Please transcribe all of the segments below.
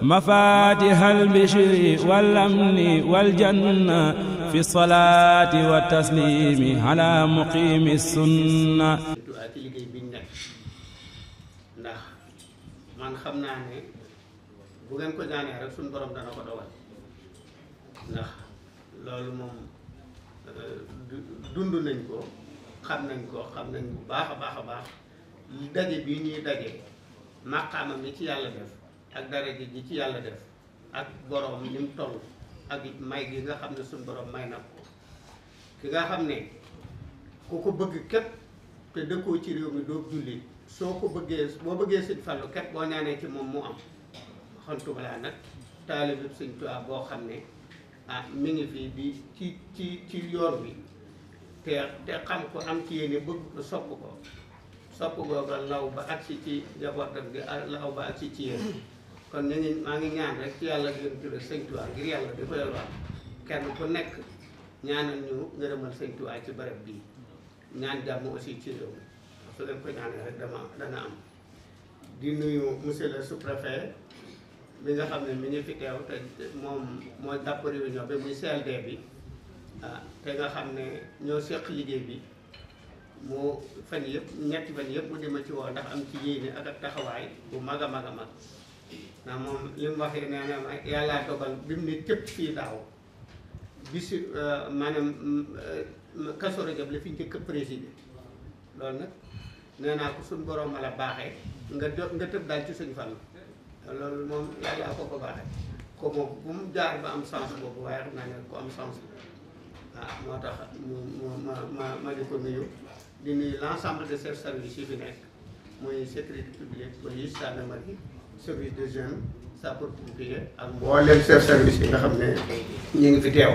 مفاتيح البشر والأمن والجنة في الصلاة والتسليم على مقيم السنة. ndax man xam naa ne bu ngeen ko ñaanee rek suñu borom dana ko dogal ndax loolu moom dund nañ ko xam nañ bu baax a baax daje bii ñuy daje maqaama mi ci yàlla def ak daraja ji ci yàlla def ak borom ni mu toll ak may gi nga xam ne suñu borom may na ko ki nga xam ne ku ko bëgg képp te dëkkoo ci réew mi doo jullit soo ko bëggee boo bëggee Sëñ Fallu képp boo ñaanee ci moom mu am xontu balaa nag taalibe Sëñ Tuubaa boo xam ne mi ngi fii di ci yoon bi te xam ko am ci yéene bëgg ko sopp googa law ba agsi ci njabootam gi law ba agsi ci yéen kon maa ngi ñaan rek ci yàlla gën tudde Sëñ Tuubaa ngir yàlla di ko yalwaan kenn ku nekk ñaanal ñu ngërëmal Sëñ Tuubaa ci barab bii ñaan jàmm aussi ci réew mi su leen ko ñaanee rek dana am di nuyu monsieur le sous-préfet bi nga xam ne mi ñu fi teew te moom moo jàpp réunion bi muy CLD bi te nga xam ne ñoo seq liggéey bi mu fan yëpp ñetti fan yëpp mu dima ci woo ndax am ci yéene ak taxawaay bu mag a mag ndax moom li mu waxee nee na ma yàllaa dogal bi mu ne cëpp fii daaw bisi maanaam Kazu Rajab la fi njëkk a présidé loolu nag nee naa ko suñu borom la baaxee nga tëb daal ci Sëñ Fallu loolu moom yàlla ko baaxee ko moom bu mu jaar ba am sens boobu waaye xam naa ne ku am sens moo tax ma di ko nuyu di nuyu l'ensemble de ces services yi fi nekk muy sécurité publique police gendarmerie service de jeunes sapeurs-pompiers ak mboolem chef service yi nga xam ne ñu ngi fi teew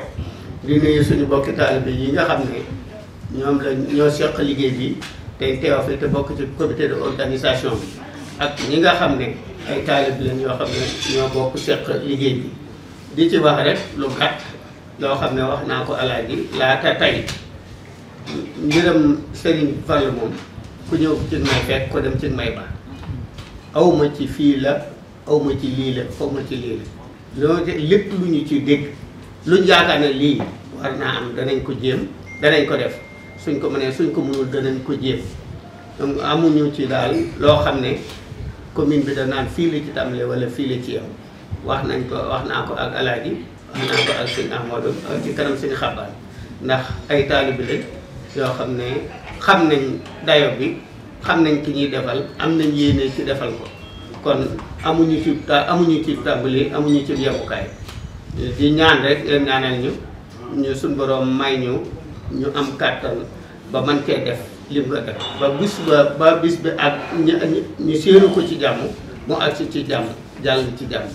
di nuyu suñu bokki taalibe yi nga xam ne ñoom la ñoo seq liggéey bi tey teew fi te bokk ci comité de organisation bi ak ñi nga xam ne ay taalibe lañ yoo xam ne ñoo bokk seq liggéey bi di ci wax rek lu gàtt loo xam ne wax naa ko alaaji laata tey mbiram Sëriñ Fallu moom ku ñëw ci may fekk ko dem ci may ba awma ci fii la awma ci lii la awma ci lii la loolu lépp lu ñu ci dégg luñ yaakaar ne lii war naa am danañ ko jéem danañ ko def suñ ko mënee suñ ko mënul danañ ko jéem donc amuñu ci daal loo xam ne commune bi danaan fii la ci tàmbalee wala fii la ci yow wax naa ko ak alaaji wax naa ko ak sëñ Ahmadou ci kanam sëñ Xabaan ndax ay taalibe lañ yoo xam ne xam nañ dayo bi xam nañ ki ñuy defal am nañ yéene ci defal ko kon amuñu ci tàmbali amuñu ci yemukaay di ñaan rek leen ñaanal ñu suñ borom may ñu am kàttan ba man cee def lim nga def ba bis bi ak ñu séenu ko ci jàmm mu agsi ci jàmm jàll ci jàmm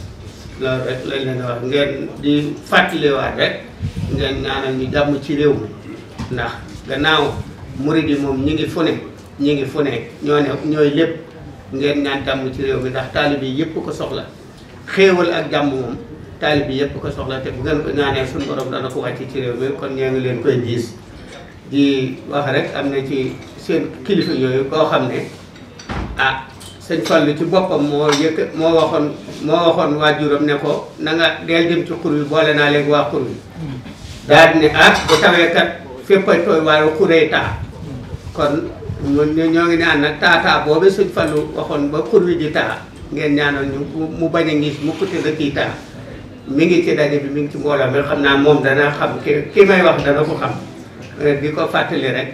loolu rek lañ leen wax ngeen di fàttaliwaat rek ngeen ñaanal ñu jàmm ci réew mi ndax gannaaw murid yi moom ñi ngi fu ne ñooy lépp ngeen ñaan jàmm ci réew mi ndax taalibe yi yëpp ko soxla xéewal ak jàmm moom taalibe yi yëpp ko soxla te bu ngeen ko ñaanee suñu borom dana ko wàcc ci réew mi kon ñoo ngi leen koy gis di wax rek am na ci seen kilifa yooyu koo xam ne Sëñ Fallu ci boppam moo waxoon waajuram ne ko na nga deel dem ci xur wi boole naa léegi waa xur wi daal ne bu tawee kat féppay tooy waaye xuree taa kon ñoo ngi naan nag taa boobu Sëñ Fallu waxoon ba xur wi di taa ngeen ñaanal ñu mu bañ a ngis mu kute da kii taa mi ngi ci daje bi mi ngi ci mbooloo mi xam naa moom dana xam ki may wax dana ko xam di ko fàttali rek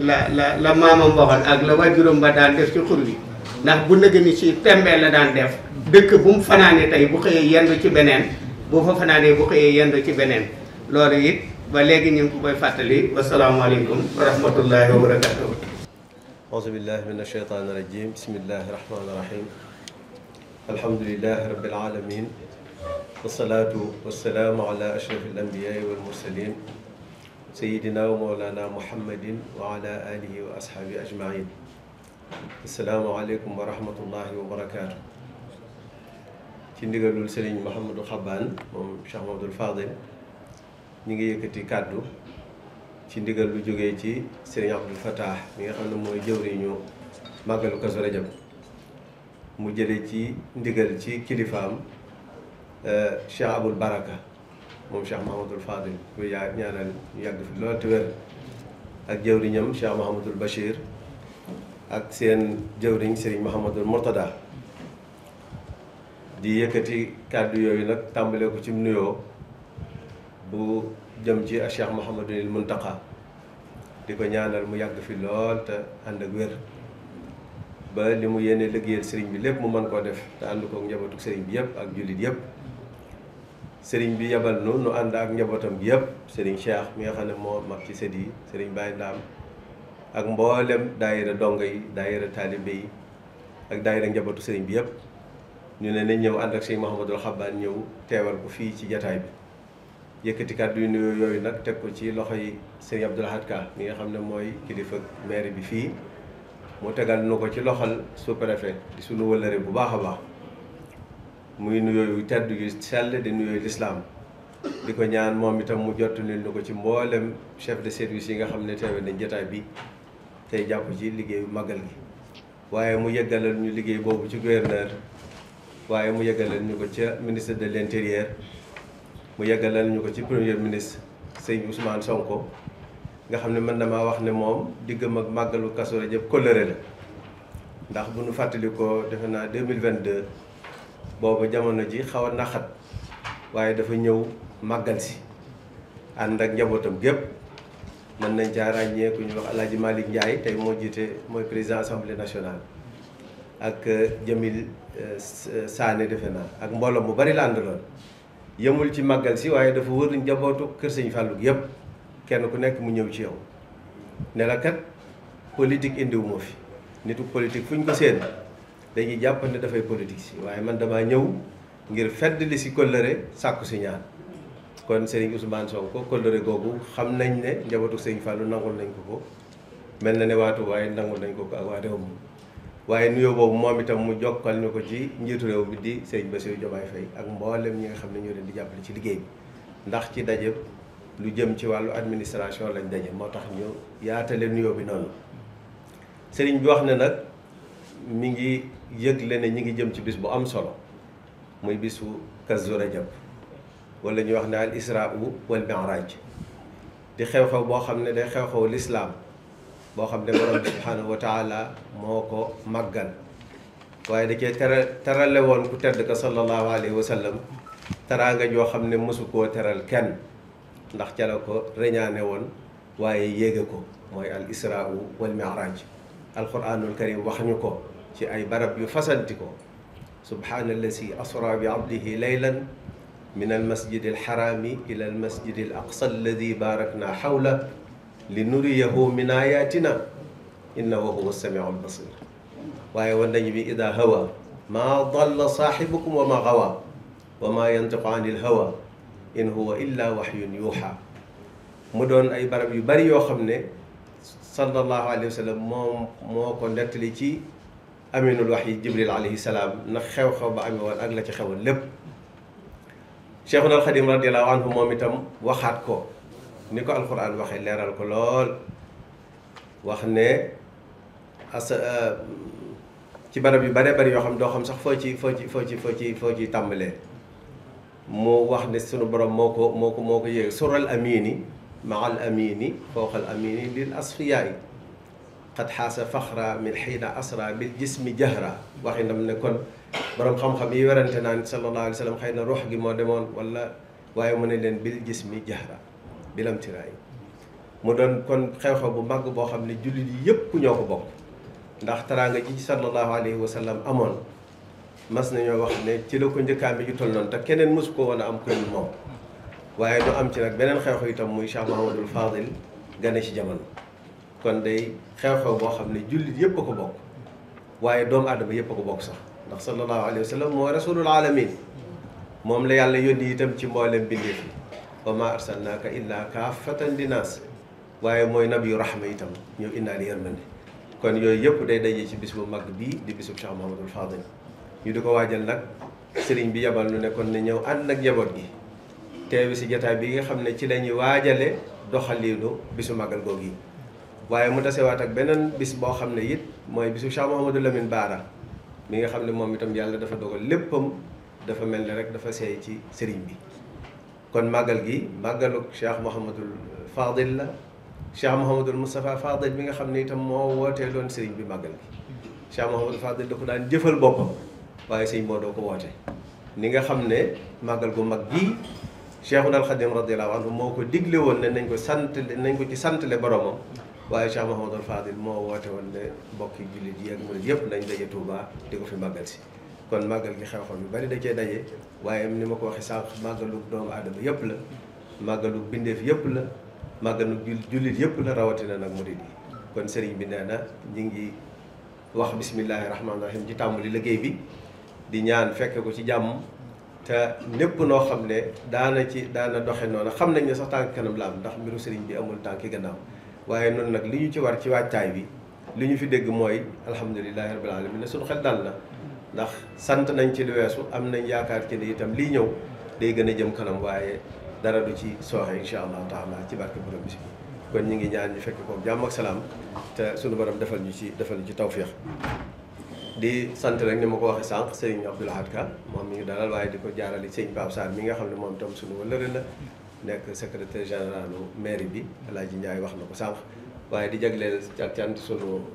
la maamam waxoon ak la waajuram ba daan def ci xur wi ndax bu nëgë ni ci tembee la daan def dëkk bu mu fanaane tey bu xëyee yendu ci beneen bu fa fanaanee bu xëyee yendu ci beneen loolu it ba léegi ñu ngi ko koy fàttali wasalaamaaleykum wa rahmatullahi wa barakatuh auzu billahi min ashaytaani rajim bismillahi rahmaani rahim alhamdulilahi rabbil alamin wasalaatu wasalaamu ala ashrafil anbiyaai wal mursalin sayidina wa mawlana muhammadin wa ala alihi wa ashaabi ajmain asalaamaaleykum wa rahmatullahi wa barakaatu. ci ndigalul Serigne Mouhamadou Xabaan moom Cheikh Mamadou Fadil ñi ngi yëkkati kàddu ci ndigal lu jógee ci Serigne Abdou Fatah mi nga xam ne mooy jëwriñu màggalu Kazu Rajab mu jëlee ci ndigal ci kilifaam Cheikh Aboul Baraka moom Cheikh Mahamadul Fadil ku ñaanal ñu yàgg fi lool te wér ak jëwriñam Cheikh Mahamadul Bachir ak seen jëwriñ Serigne Mahamadul Mourtada di yëkkati kàddu yooyu nag tàmbalee ko ci nuyoo bu jëm ci Cheikh Mouhamadul Muntaqa di ko ñaanal mu yàgg fi lool te ànd ak wér ba li mu yéene liggéeyal sëriñ bi lépp mu mën koo def te ànd kook njabootu sëriñ bi yëpp ak jullit yëpp sëriñ bi yebal nu ànd ak njabootam bi yëpp sëriñ Cheikh mi nga xam ne moo mag ci sët yi sëriñ Baye Ndaam ak mboolem daayira dongo yi daayira taalibe yi ak daayira njabootu sëriñ bi yëpp ñu ne nañ ñëw ànd ak sëriñ Mouhamadul Xabbaan ñëw teewal ko fii ci jataay bi yëkkati kàddu yu nuyoo yooyu nag teg ko ci loxo yi sëriñ Abdoul Ahad Ka mi nga xam ne mooy kilifa maire bi fii mu tegal nu ko ci loxol sous-préfet di sunu wëllëre bu baax a baax muy nuyoo yu tedd yu sell di nuyoo lislaam di ko ñaan moom itam mu jottali nu ko ci mboolem chef de service yi nga xam ne teewe nañ jotaay bi tey jàpp ci liggéeyu màggal gi waaye mu yeggalal ñu liggéey boobu ci gouverneur waaye mu yeggalal ñu ko ca ministre de l'intérieur mu yeggalal ñu ko ci premier ministre sëñ Ousmane Sonko nga xam ne mën na maa wax ne moom diggam ak màggalu Kazu Rajab kóllëre la ndax bu nu fàttali ko defe naa 2022 boobu jamono ji xaw a naxat waaye dafa ñëw màggal si ànd ak njabootam gépp mën nañ caa ràññee ku ñuy wax El Hadj Malick Ndiaye tey moo jiite mooy président assemblée nationale ak Jamil Sané defe naa ak mbooloo mu bari la àndaloon yemul ci màggal si waaye dafa wër njabootu kër Sëñ Fallou yëpp kenn ku nekk mu ñëw ci yow ne la kat politique indiwu ma fi nitu politique fu ñu ko seen dañuy jàpp ne dafay politique si waaye man damaa ñëw ngir fedd li si kóllëre sàkku si ñaan kon Serigne Ousmane Sonko kóllëre googu xam nañ ne njabootu Sëñ Fallou nangul nañ ko mel na ne waatu waaye nangul nañ ko ak waa réew mi waaye nuyoo boobu moom itam mu jokkal ñu ko ci njiitu réew bi di Serigne Bassirou Diomaye Faye ak mboolem ñi nga xam ne ñoo leen di jàppale ci liggéey bi ndax ci daje lu jëm ci wàllu administration lañ daje moo tax ñu yaatale nuyoo bi noonu sëriñ bi wax ne nag mi ngi yëgle ne ñi ngi jëm ci bis bu am solo muy bisu Kazu Rajab wala ñuy wax ne al israa wal mi'raj di xew-xew boo xam ne day xew-xew lislaam boo xam ne borom bi subhaanahu wa taala moo ko màggal waaye da cee terale woon ku tedd ka sallallahu alayhi wa sallam teraanga joo xam ne mësu koo teral kenn ndax ca la ko reñaane woon waaye yéege ko mooy al israa wal mi'raj alquranul karim wax ñu ko ci ay barab yu fasanti ko subhaanallazi asra bi abdihi laylan min al masjidi al harami ila al masjidi al aqsa alladi barakna hawla li nuriyahu min ayatina innahu huwa samiu al basir waaye wan nañu bi ida hawa ma dalla saaxibukum wa ma gawa wa ma yantiqu anil hawa in huwa illa waxyun yuuxa mu doon ay barab yu bari yoo xam ne sallallahu alayhi wa sallam moom moo ko nettali ci aminul wax yi jibril alayhi salaam na xew-xew ba amee woon ak la ci xewoon lépp cheikhuna alxadim radiallahu anhu moom itam waxaat ko ni ko alquran waxee leeral ko lool wax ne ci barab yu bare bari yoo xam doo xam sax foo ci tàmbalee mu wax ne sunu borom moo ko yéeg sural amini maa al amini fawqa al amini lil asfiyaay qad xaasa faxra min xiina asra bil jismi jahra waxinam ne kon borom xam-xam yi werante naan sallallahu alayhi wa sallam xëy na ruux gi moo demoon wala waaye mu ne leen bil jismi jahra bilam tiraay mu doon kon xew-xew bu màgg boo xam ne jullit yi yëpp ñoo ko bokk ndax teraanga ji sallallahu alayhi wa sallam amoon mas nañoo wax ne ci la ko njëkkaam bi ju toll noonu te keneen mosu ko woon a am kuréel moom waaye du am ci nag beneen xew-xew itam muy Cheikh Mahamadul Fadil gane ci jamono kon day xew-xew boo xam ne jullit yëpp a ko bokk waaye doomu aadama yëpp a ko bokk sax ndax sallallahu alayhi wa sallam moo rasulul alamin moom la yàlla yónni itam ci mboolem bindeef yi wa ma arsalnaaka illa kaafatan linnaas waaye mooy nabiyu rahma itam ñëw indaale yërmande kon yooyu yëpp day daje ci bis bu mag bii di bisu Cheikh Mahamadul Fadil ñu di ko waajal nag sëriñ bi yabal nu ne kon ne ñëw ànd nag njaboot gi teewi si jotaay bi nga xam ne ci la ñuy waajale doxaliinu bisu màggal googu yi waaye mu tasewaat ak beneen bis boo xam ne it mooy bisu Cheikh Mouhamadou Lamine Bara mi nga xam ne moom itam yàlla dafa dogal léppam dafa mel ni rek dafa seey ci sëriñ bi. kon màggal gi màggalu Cheikh Mouhamadul Fadil la Cheikh Mouhamadul Moustapha Fadil bi nga xam ne itam moo wootee loon sëriñ bi màggal gi Cheikh Mouhamadul Fadil da ko daan jëfal boppam waaye sëñ moo doo ko woote ni nga xam ne màggal gu mag gii Cheikhul Khadim radiyallahu anhu moo ko digle woon ne nañ ko ci santale boromam waaye Cheikh Mouhamadul Fadil moo woote woon ne mbokki jullit yi ak murid yëpp nañ daje Touba di ko fi màggal si kon màggal gi xew-xew yu bari da cee daje waaye ni ma ko waxee sànq màggalu doomu aadama yëpp la màggalu bindeef yëpp la màggalu jullit yëpp la rawatina nag murid yi kon sëriñ bi nee na ñu ngi wax bismillahi rahmaani rahim ci tàmbali liggéey bi di ñaan fekke ko ci jàmm te lépp noo xam ne daana doxe noonu xam nañ ne sax tànk kanam la am ndax mbiru sëriñ bi amul tànki gannaaw waaye noonu nag li ñu ci war ci wàccaay bi li ñu fi dégg mooy alhamdulilahi rabbil alamin ne suñu xel dal na ndax sant nañ ci lu weesu am nañ yaakaar ci ne itam lii ñëw day gën a jëm kanam waaye dara du ci sooxe incha allahu taala ci barke borom bis bi kon ñu ngi ñaan ñu fekk ko jàmm ak salaam te suñu borom defal ñu ci tawféex di sant rek ni ma ko waxee sànq sëriñ Abdoul Ahad Ka moom mi ngi dalal waaye di ko jaarali sëriñ Pape Sarr mi nga xam ne moom itam suñu wëllëre la nekk secrétaire général mairie bi El Hadji Ndiaye wax na ko sànq waaye di jagleel ak cant suñu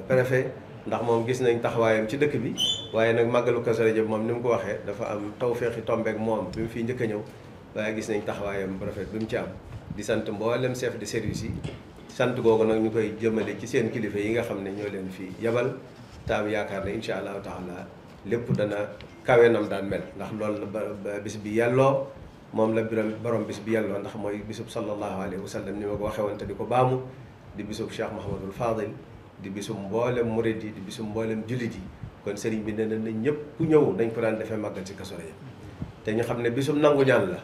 préfet ndax moom gis nañ taxawaayam ci dëkk bi waaye nag màggalu Kazu Rajab moom ni mu ko waxee dafa am tawféexi tombeek moom bi mu fiy njëkk a ñëw waaye gis nañ taxawaayam rafet bi mu ci am di sant mboolem chef de service yi sant googu nag ñu koy jëmale ci seen kilifa yi nga xam ne ñoo leen fi yabal taam yaakaar ne incha allahu taala lépp dana kawe nam daan mel ndax loolu la bis bi yelloo moom la borom bis bi yelloo ndax mooy bisub sallallahu alayhi wa sallam ni ma ko waxee woon te di ko baamu di bisub Cheikh Mouhamadul Fadil di bisum mboolem murid yi di bisum mboolem jullit yi kon sëriñ bi nee na ñëpp ku ñëw dañ ko daan defee màggal ci Kazu Rajab te ñu xam ne bisum nangu ñaan la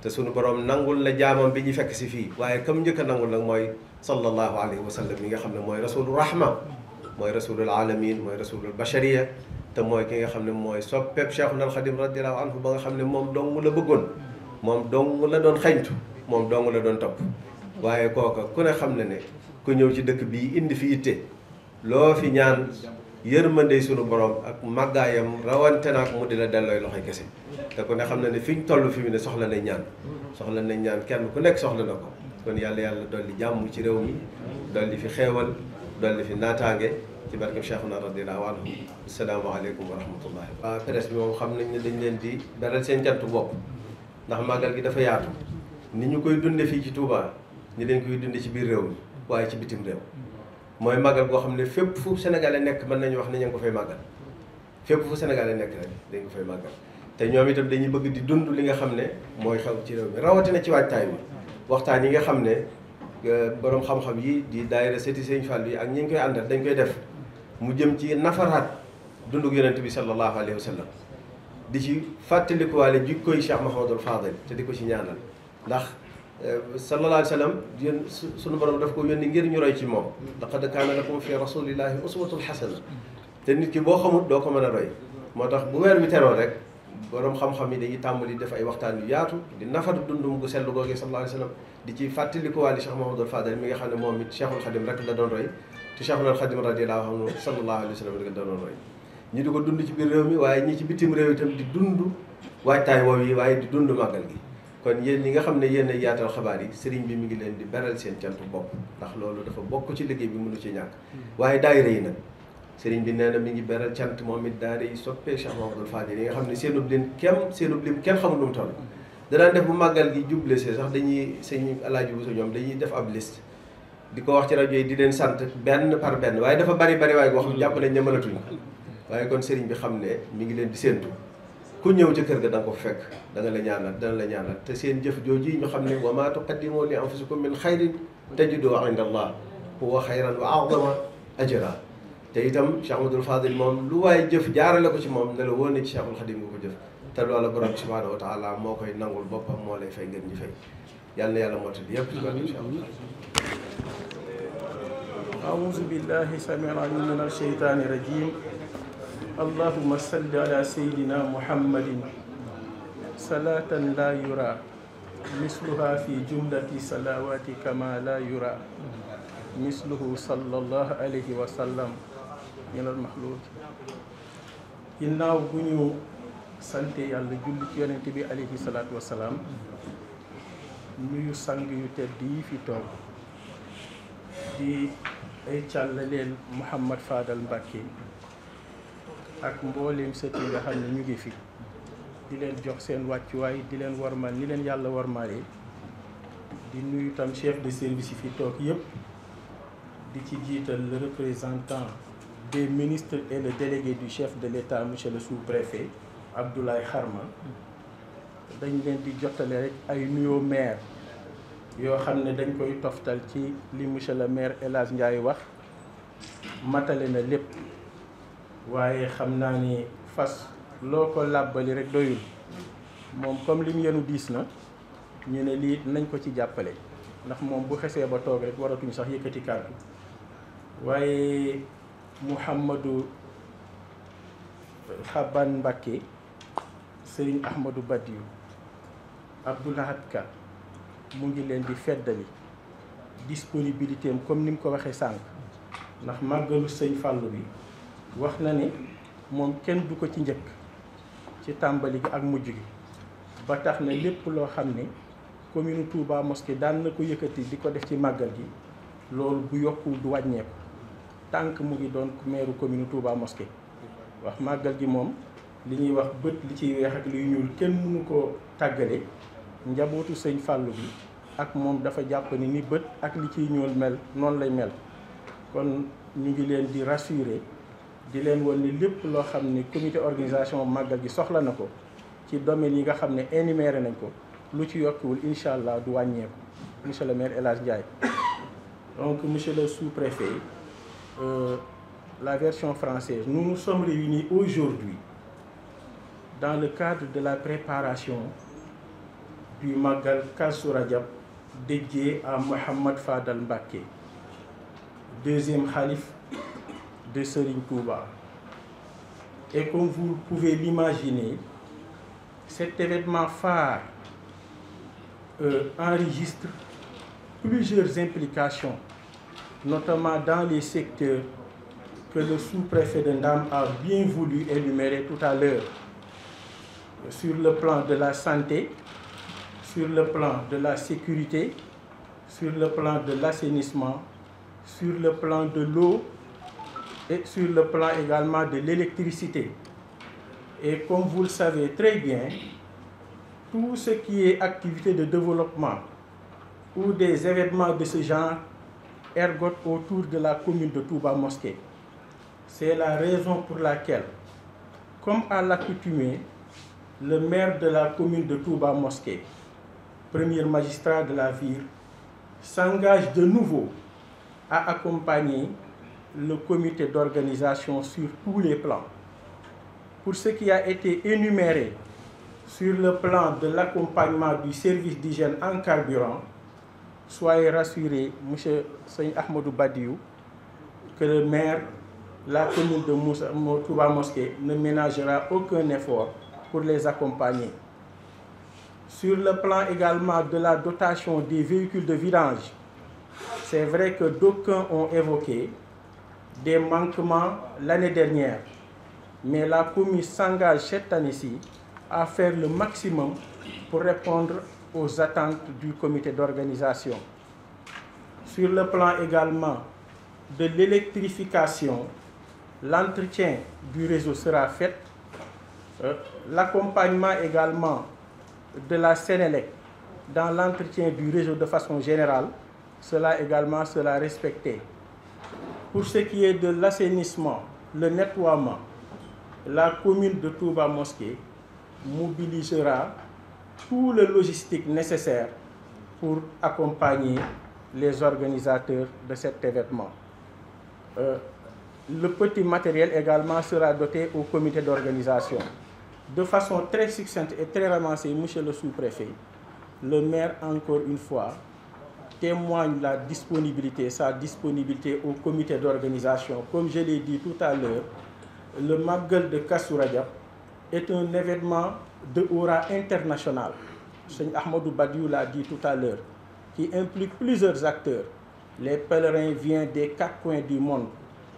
te sunu borom nangul la jaamam bi ñu fekk si fii waaye comme njëkk a nangul nag mooy sallallahu alayhi wa sallam yi nga xam ne mooy rasulul rahma mooy rasulul alamin mooy rasulul bashariya te mooy ki nga xam ne mooy soppeeb Cheikhul Khadim radiyallahu anhu ba nga xam ne moom dong la bëggoon moom dong la doon xañtu moom dong la doon topp waaye kooka ku ne xam ne ne ku ñëw ci dëkk bii indi fi itte loo fi ñaan yërmande sunu borom ak màggaayam rawante naak mu di la dellooy loxoy kese te ku ne xam ne ne fi ñu toll fi mu ne soxla nañ ñaan kenn ku nekk soxla na ko kon yàlla dolli jàmm ci réew mi dolli fi xeewal dolli fi naataange ci barkeb Cheikhuna radiyallahu anhu asalaamaaleykum wa rahmatullahi waa presse bi moom xam nañ ne dañ leen di beral seen cantu bopp ndax màggal gi dafa yaatu ni ñu koy dunde fii ci Touba ñi leen koy dunde ci biir réew mi waaye ci bitim réew mooy màggal goo xam ne fépp fu sénégalais nekk mën nañu wax ne ñu ngi ko fay màggal fépp fu sénégalais nekk rek dañ ko fay màggal te ñoom itam dañuy bëgg di dund li nga xam ne mooy xew ci réew mi rawatina ci waajtaay bi waxtaan yi nga xam ne borom xam-xam yi di daayira Sëti Sëñ Fall yi ak ñi ngi koy àndal dañ koy def mu jëm ci nafaraat dundug yonent bi sallallahu alayhi wa sallam di ci fàttalikuwaale jikkoy Cheikh Mouhamadul Fadil te di ko ci ñaanal ndax sallallahu alayhi wa sallam yéen sunu borom daf ko yónni ngir ñu roy ci moom laqad kaana lakum fi rasulillahi uswatun hasana te nit ki boo xamut doo ko mën a roy moo tax bu weer wi teroo rek borom xam-xam yi dañuy tàmbali def ay waxtaan yu yaatu di nafar dundum gu sell googee sallallahu alayhi wa sallam di ci fàttalikuwaale Cheikh Mouhamadul Fadil mi nga xam ne moom it Cheikhul Khadim rek la doon roy te Cheikhul Khadim radiyallahu anhu sallallahu alayhi wa sallam rek la doon roy ñi di ko dund ci biir réew mi waaye ñi ci bitim réew itam di dund waajtaay woow yi waaye di dund màggal gi kon yéen ñi nga xam ne yéen a yaatal xabaar yi sëriñ bi mi ngi leen di beral seen cantu bopp ndax loolu dafa bokk ci liggéey bi mënu ci ñàkk waaye daayira yi nag sëriñ bi nee na mi ngi beral cant moom it daayira yi soppee Cheikh Mouhamadul Fadil yi nga xam ne seenub lim kenn xamul lu mu toll danaan def bu màggal gi juble see sax dañuy sëñ Alaaji Buso ñoom dañuy def ab liste di ko wax ci rajo yi di leen sant benn par benn waaye dafa bari waaye goo xam jàpp nañ ne mënatuñ waaye kon sëriñ bi xam ne mi ngi leen di séentu ku ñëw ca kër ga da nga ko fekk dana la ñaanal te seen jëf jooju ñu xam ne wa maa tuqaddimu li anfusikum min xayrin tajidu inda allah huwa xayran wa a'zama ajra te itam Cheikh Mouhamadul Fadil moom lu waaye jëf jaarale ko ci moom ne la woon ne ci Cheikhul Khadim nga ko jëf te loola borom bi subhanahu wa taala moo koy nangul boppam moo lay fay ngeen ñi fay yàlla na yàlla mottali yëpp ci barke incha allah. أعوذ بالله السميع العليم من الشيطان الرجيم اللهم صل على سيدنا محمد صلاة لا يرى مثلها في جملة صلوات كما لا يرى مثله صلى الله عليه وسلم من المخلوق ginnaaw bu ñu sante yàlla julli ci yonent bi alayhi salaatu wassalaam nuyu sang yu tedd yi fi toog di ay càllaleel Mouhamad Fadal Mbacké ak mbooleem sët yi nga xam ne ñu ngi fi di leen jox seen wàccuwaay di leen warmal ni leen yàlla warmalee di nuyu tam chef de service yi fi toog yëpp di ci jiital le représentant des ministres et le délégué du chef de l'État monsieur le sous-préfet Abdoulaye Kharma dañ leen di jottale rek ay nuyoo maire yoo xam ne dañ koy toftal ci li monsieur le maire El Hadj Ndiaye wax matale na lépp waaye xam naa ni fas loo ko làbbali rek doyul moom comme lim yenu diis na ñu ne lii nañ ko ci jàppale ndax moom bu xesee ba toog rek waratuñ sax yëkkati kàddu waaye Mouhamadou Xaban Mbacké Serigne Ahmadou Badiou Abdoulahat Ka mu ngi leen di feddali disponibilité am comme ni mu ko waxee sànq ndax màggalu sëñ Fallou bi wax na ni moom kenn du ko ci njëkk ci tàmbali gi ak mujj gi ba tax na lépp loo xam ne commune Touba Mosquée daan na ko yëkkati di ko def ci màggal gi loolu bu yokkul du wàññeeku tànk mu ngi doon maire commune Touba Mosquée wax màggal gi moom li ñuy wax bët li ciy weex ak liy ñuul kenn mënu ko tàggale njabootu sëñ Fallou bi ak moom dafa jàpp ni bët ak li ciy ñuul mel noonu lay mel kon ñu ngi leen di rassurer di leen won ni lépp loo xam ne comité organisation màggal gi soxla na ko ci domaine yi nga xam ne énuméré nañ ko lu ci yokkiwul incha allah du wàññeeku monsieur le maire El Hadj Ndiaye. Donc monsieur le sous-préfet, la version française, nous nous sommes réunis aujourd'hui dans le cadre de la préparation du Magal Kazu Rajab dédié à Mouhamad Fadal Mbacké, deuxième khalife de Serigne Touba. Et comme vous pouvez l'imaginer, cet événement phare enregistre plusieurs implications, notamment dans les secteurs que le sous-préfet de Ndam a bien voulu énumérer tout à l'heure, sur le plan de la santé, sur le plan de la sécurité, sur le plan de l'assainissement, sur le plan de l'eau et sur le plan également de l'électricité. Et comme vous le savez très bien, tout ce qui est activité de développement ou des événements de ce genre ergotent autour de la commune de Touba Mosquée. C'est la raison pour laquelle, comme à l'accoutumée, le maire de la commune de Touba Mosquée, premier magistrat de la ville, s'engage de nouveau à accompagner le comité d'organisation sur tous les plans. Pour ce qui a été énuméré sur le plan de l'accompagnement du service d'hygiène en carburant, soyez rassurés, monsieur Seigne Ahmadou Badiou, que le maire, la commune de Touba Mosquée ne ménagera aucun effort pour les accompagner. Sur le plan également de la dotation des véhicules de vidange, c'est vrai que d'aucuns ont évoqué des manquements l'année dernière, mais la commune s'engage cette année-ci à faire le maximum pour répondre aux attentes du comité d'organisation. Sur le plan également de l'électrification, l'entretien du réseau sera fait. L'accompagnement également de la Sénélec dans l'entretien du réseau de façon générale, cela également sera respecté. Pour ce qui est de l'assainissement, le nettoiement, la commune de Touba Mosquée mobilisera tout le logistique nécessaire pour accompagner les organisateurs de cet événement. Le petit matériel également sera doté au comité d'organisation. De façon très succincte et très ramassée, monsieur le sous-préfet, le maire, encore une fois, témoigne sa disponibilité au comité d'organisation. Comme je l'ai dit tout à l'heure, le Magal de Kazu Rajab est un événement de aura international. Seigne Ahmadou Badiou l'a dit tout à l'heure, qui implique plusieurs acteurs. Les pèlerins viennent des 4 coins du monde.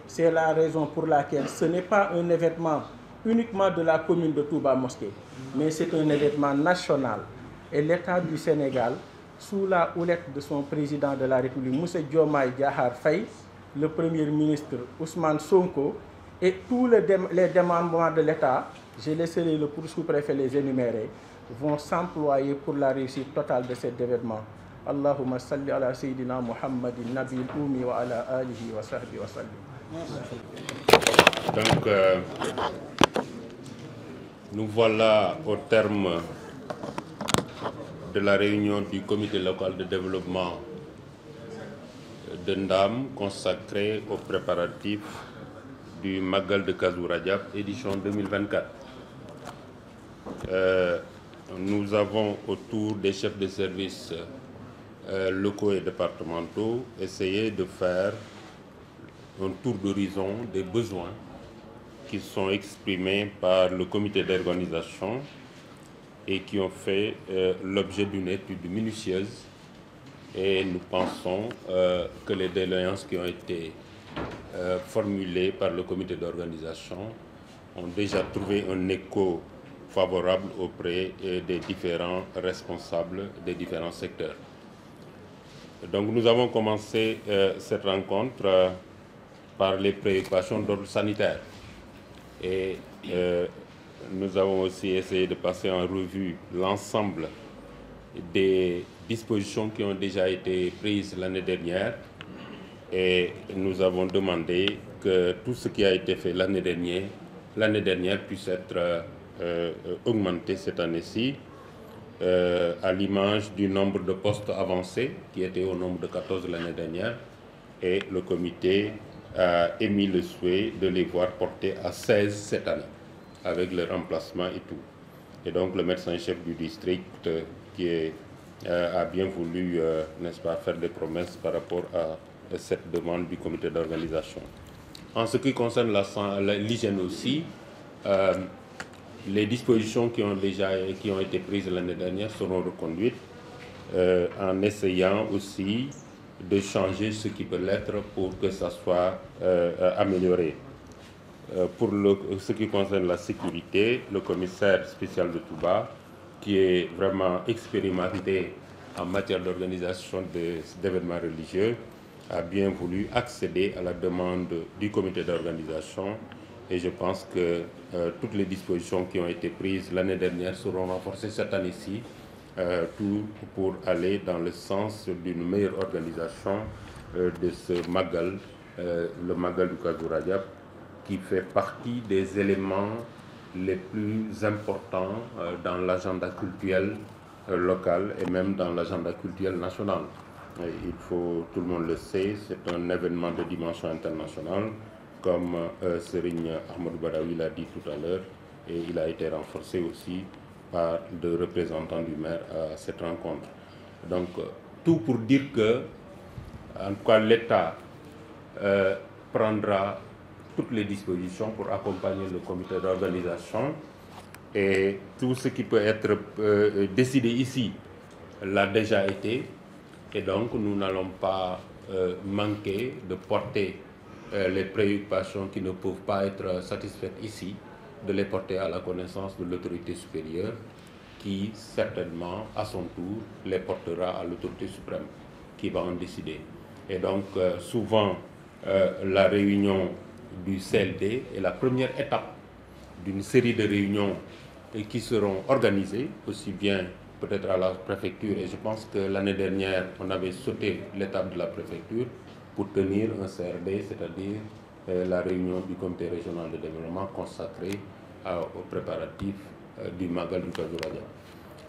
C'est la raison pour laquelle ce n'est pas un événement uniquement de la commune de Touba Mosquée, mais c'est un événement national. Et l'État du Sénégal, sous la houlette de son président de la République, M. Diomaye Diakhar Faye, le Premier ministre Ousmane Sonko et tous les démembrements de l'État, je laisserai le sous-préfet les énumérer, vont s'employer pour la réussite totale de cet événement. Allahumma salli ala Sayyidina Muhammadin Nabil Oumi wa ala alihi wa sahbihi wa sallim. Donc, nous voilà au terme de la réunion du comité local de développement de Ndam consacrée aux préparatifs du Magal de Kazu Rajab, édition 2024. Nous avons, autour des chefs de service locaux et départementaux, essayé de faire un tour d'horizon des besoins qui sont exprimés par le comité d'organisation et qui ont fait l'objet d'une étude minutieuse. Et nous pensons que les doléances qui ont été formulées par le comité d'organisation ont déjà trouvé un écho favorable auprès des différents responsables des différents secteurs. Donc nous avons commencé cette rencontre par les préoccupations d'ordre sanitaire. Et nous avons aussi essayé de passer en revue l'ensemble des dispositions qui ont déjà été prises l'année dernière. Et nous avons demandé que tout ce qui a été fait l'année dernière puisse être augmenté cette année-ci, à l'image du nombre de postes avancés qui était au nombre de 14 l'année dernière. Et le comité a émis le souhait de les voir portés à 16 cette année, avec le remplacement et tout. Et donc le médecin-chef du district a bien voulu, n'est-ce pas, faire des promesses par rapport à cette demande du comité d'organisation. En ce qui concerne l'hygiène aussi, les dispositions qui ont été prises l'année dernière seront reconduites en essayant aussi de changer ce qui peut l'être pour que ça soit amélioré. Pour ce qui concerne la sécurité, le commissaire spécial de Touba, qui est vraiment expérimenté en matière d'organisation d'événements religieux, a bien voulu accéder à la demande du comité d'organisation. Et je pense que toutes les dispositions qui ont été prises l'année dernière seront renforcées cette année-ci, tout pour aller dans le sens d'une meilleure organisation de ce Magal, le Magal du Kazu Rajab, qui fait partie des éléments les plus importants dans l'agenda culturel local et même dans l'agenda culturel national. Il faut, tout le monde le sait, c'est un événement de dimension internationale, comme Serigne Ahmadou Badawi l'a dit tout à l'heure, et il a été renforcé aussi par deux représentants du maire à cette rencontre. Donc, tout pour dire que, en tout cas, l'État prendra toutes les dispositions pour accompagner le comité d'organisation, et tout ce qui peut être décidé ici l'a déjà été, et donc nous n'allons pas manquer de porter les préoccupations qui ne peuvent pas être satisfaites ici, de les porter à la connaissance de l'autorité supérieure qui certainement à son tour les portera à l'autorité suprême qui va en décider. Et donc souvent la réunion du CLD est la première étape d'une série de réunions qui seront organisées, aussi bien peut-être à la préfecture, et je pense que l'année dernière on avait sauté l'étape de la préfecture pour tenir un CRD, c'est-à-dire la réunion du comité régional de développement consacrée aux préparatifs du Magal du Kazu Rajab.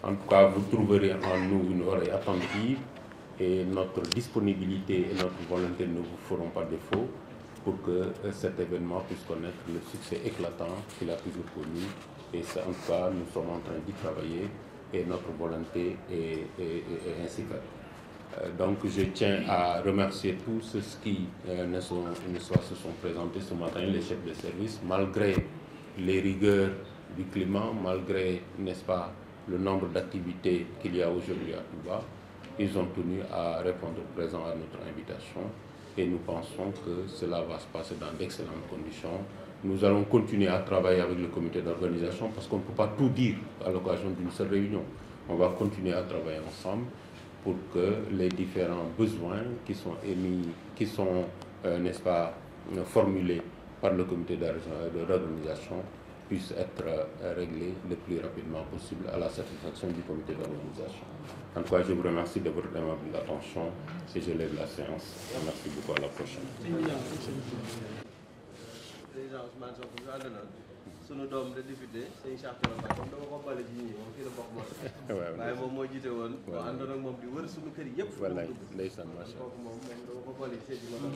En tout cas, vous trouverez en nous une oreille attentive et notre disponibilité et notre volonté ne vous feront pas défaut pour que cet événement puisse connaître le succès éclatant qu'il a toujours connu. Et en tout cas, nous sommes en train d'y travailler et notre volonté est ainsi faite. Donc je tiens à remercier tous ceux qui se sont présentés ce matin, les chefs de service, malgré les rigueurs du climat, malgré, n'est-ce pas, le nombre d'activités qu'il y a aujourd'hui à Touba. Ils ont tenu à répondre présent à notre invitation et nous pensons que cela va se passer dans d'excellentes conditions Nous allons continuer à travailler avec le comité d'organisation parce qu'on ne peut pas tout dire à l'occasion d'une seule réunion. On va continuer à travailler ensemble pour que les différents besoins qui sont émis, qui sont, n'est-ce pas, formulés par le comité d'organisation puissent être réglés le plus rapidement possible à la satisfaction du comité d'organisation. En tout cas, je vous remercie de votre aimable attention et je lève la séance. Merci beaucoup, à la prochaine. Président Ousmane Sonko ñu àndaloon sunu doom de député sëñ Cheikh Thioro Mbacké moom dama ko boole ci ñi moom fii la bokk moom waaye moom moo jiite woon moo àndoon ak moom di wër sunu kër yëpp wallaay ndeysaan macha kooku moom dama ko boole ci seeti moom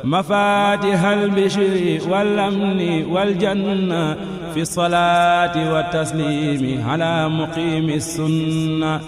مفاتيح البشر والأمن والجنة في الصلاة والتسليم على مقيم السنة